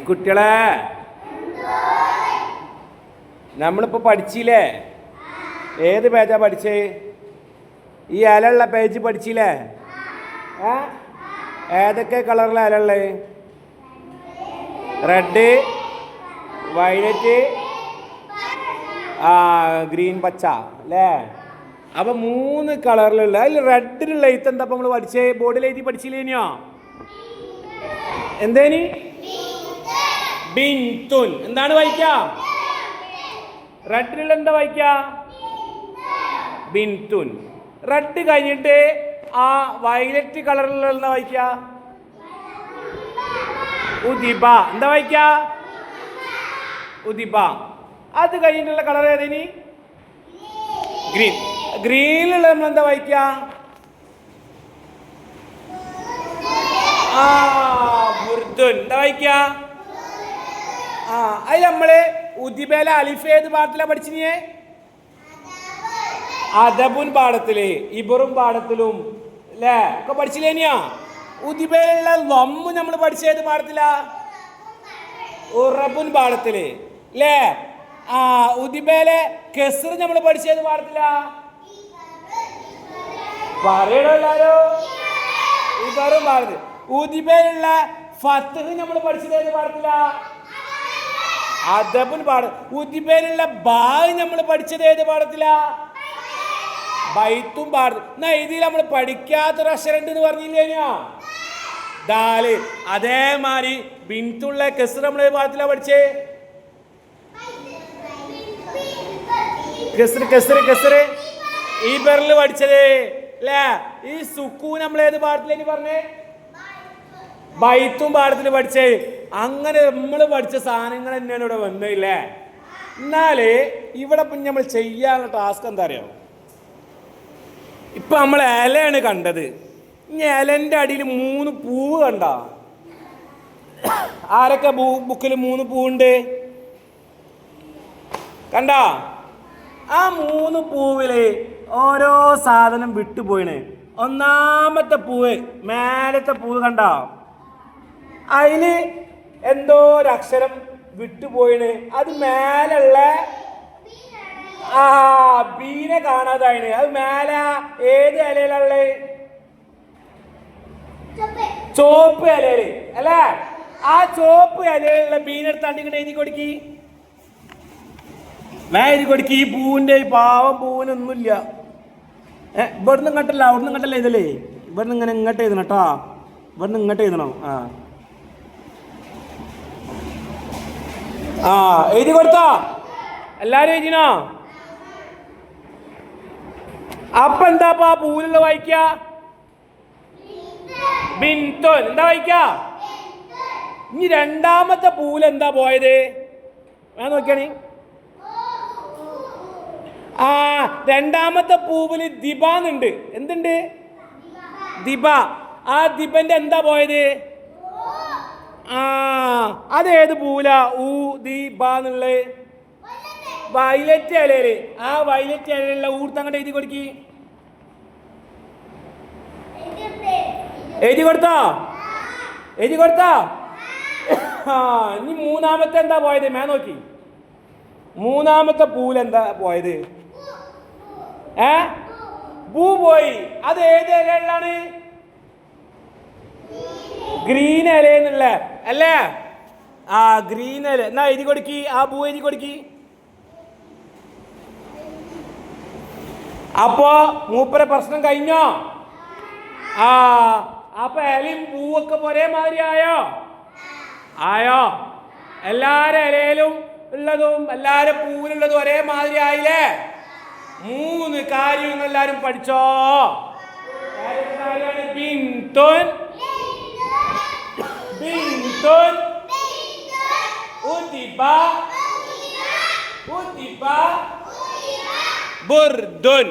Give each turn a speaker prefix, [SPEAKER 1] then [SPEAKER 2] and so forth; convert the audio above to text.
[SPEAKER 1] കുട്ടികളെ നമ്മളിപ്പോൾ പഠിച്ചില്ലേ? ഏത് പേജാ പഠിച്ചേ? ഈ ഇലയുള്ള പേജ് പഠിച്ചില്ലേ? ഏതൊക്കെ കളറിലെ ഇലയുള്ളത്? റെഡ്, വയലറ്റ്, ഗ്രീൻ, പച്ച അല്ലേ? അപ്പൊ 3 കളറിലുള്ള അതിൽ റെഡിലുള്ള എഴുത്ത് എന്താ നമ്മൾ പഠിച്ചേ? ബോർഡിൽ എഴുതി പഠിച്ചില്ലേനോ? എന്തേനി? ബിൻതുൻ. എന്താണ് വായിക്ക? റെഡിലുള്ള എന്താ വായിക്ക? ബിൻതുൻ. റെഡ് കഴിഞ്ഞിട്ട് ആ വയലറ്റ് കളറിലുള്ള എന്താ വായിക്ക? ഉദിബ. എന്താ വായിക്ക? ഉദിബ. അത് കഴിഞ്ഞിട്ടുള്ള കളർ ഏതേനി? ഗ്രീൻ. ഗ്രീനിലുള്ള നമ്മൾ എന്താ വായിക്ക? ബുർദുൻ. എന്താ വായിക്ക? അതിൽ നമ്മള് ഉദിബയിലെ അലിഫ് ഏത് പാഠത്തിലാ പഠിച്ചിനിയേ? അദബുൻ പാഠത്തില്, ഇബറും പാഠത്തിലും അല്ലേ ഒക്കെ പഠിച്ചില്ലേനിയാ? ഉദിബയിലുള്ള ലമ്മ് നമ്മൾ പഠിച്ചേത് പാഠത്തിലാ? ഉറബുൻ പാഠത്തില് അല്ലേ? ഉദിബയിലെ കെസർ നമ്മൾ പഠിച്ചേത് പാഠത്തിലാ? പറയണോ എല്ലാരും? ഇബറും പാഠത്തിൽ. ഉദിബയിലുള്ള ഫത്ഹ് നമ്മൾ പഠിച്ചത് ഏത് പാഠത്തിലാ? അദബുൻ പാഠം. ഉദിബയിലുള്ള ബായ് നമ്മൾ പഠിച്ചത് ഏത് പാഠത്തിലാ? ബൈത്തും പാഠം. എന്നാ ഇതിൽ നമ്മൾ പഠിക്കാത്തൊരു അക്ഷരം എന്ന് പറഞ്ഞില്ലേനോ? ദാല്. അതേമാതിരി ബിൻതുള്ള കെസർ നമ്മൾ ഏത് പാഠത്തിലാ പഠിച്ചേ? കെസറ് ഈ ബെറിൽ പഠിച്ചത് അല്ലേ? ഈ സുക്കൂൻ നമ്മൾ ഏത് പാഠത്തിലേനി പറഞ്ഞേ? ബൈത്തും പാഠത്തിൽ പഠിച്ചേ. അങ്ങനെ നമ്മൾ പഠിച്ച സാധനങ്ങൾ തന്നെയാണ് ഇവിടെ വന്നില്ലേ? എന്നാല് ഇവിടെ പിന്നെ നമ്മൾ ചെയ്യാനുള്ള ടാസ്ക് എന്താ അറിയാം? ഇപ്പൊ നമ്മൾ ഇലയാണ് കണ്ടത്. ഇനി ഇലന്റെ അടിയിൽ 3 പൂവ് കണ്ട? ആരൊക്കെ ബുക്കിൽ 3 പൂവുണ്ട് കണ്ട? ആ 3 പൂവില് ഓരോ സാധനം വിട്ടുപോയിണ്. ഒന്നാമത്തെ പൂവ്, മേലത്തെ പൂവ് കണ്ട? അതില് എന്തോ ഒരു അക്ഷരം വിട്ടുപോയിണ്. അത് മേലുള്ള ബീനെ കാണാതായിന്. അത് മേല ഏത് ഇലയിലുള്ള? ചോപ്പ് ഇലയില് അല്ലേ? ആ ചോപ്പ് ഇലയിലുള്ള ബീനെടുത്താണ്ട് ഇങ്ങനെ എഴുതി കൊടുക്കി. എഴുതി കൊടുക്കി. ഈ പൂവിന്റെ പാവം പൂവിനൊന്നുമില്ല. ഇവിടുന്ന് ഇങ്ങോട്ടല്ല, അവിടുന്ന് ഇങ്ങോട്ടല്ല ഇതല്ലേ? ഇവിടുന്ന് ഇങ്ങനെ ഇങ്ങോട്ട് എഴുതണം കേട്ടോ. ഇവിടുന്ന് ഇങ്ങോട്ട് എഴുതണം. എഴുതി കൊടുത്തോ? എല്ലാരും എഴുതിനോ? അപ്പൊ എന്താ ആ പൂവിലുള്ള വായിക്ക? ബിൻതുൻ. എന്താ വായിക്ക? ഇനി രണ്ടാമത്തെ പൂവിൽ എന്താ പോയത്? ഞാൻ നോക്കിയാണി. രണ്ടാമത്തെ പൂവില് ദിബാന്നുണ്ട്. എന്തുണ്ട്? ദിബ. ആ ദിബന്റെ എന്താ പോയത്? അതേത് പൂല? ഊദിബാന്നുള്ള വയലറ്റ് ഇലയില്. ആ വയലറ്റ് ഇലയിലുള്ള ഊർത്തങ്ങോട്ട് എഴുതി കൊടുക്കി. എഴുതി കൊടുത്തോ? എഴുതി കൊടുത്തോ? ഇനി മൂന്നാമത്തെ എന്താ പോയത്? മേ നോക്കി. മൂന്നാമത്തെ പൂല് എന്താ പോയത്? പൂ പോയി. അത് ഏത് ഇലയിലാണ്? ഗ്രീൻ ഇലയെന്നുള്ള അല്ലേ? ഗ്രീൻ ഇല. എന്നാ എഴുതി കൊടുക്കി. ആ പൂ എഴുതി കൊടുക്കി. അപ്പോ മൂപ്പര പ്രശ്നം കഴിഞ്ഞോ? അപ്പൊ ഇലയും പൂവൊക്കെ ഒരേ മാതിരി ആയോ? ആയോ? എല്ലാരും ഇലയിലും ഉള്ളതും എല്ലാരും പൂവിലുള്ളതും ഒരേ മാതിരി ആയില്ലേ? 3 കാര്യം എല്ലാരും പഠിച്ചോ? ബിൻതുൻ, ബിൻതുൻ, ഉദിബ, ഉദിബ, ബുർദുൻ.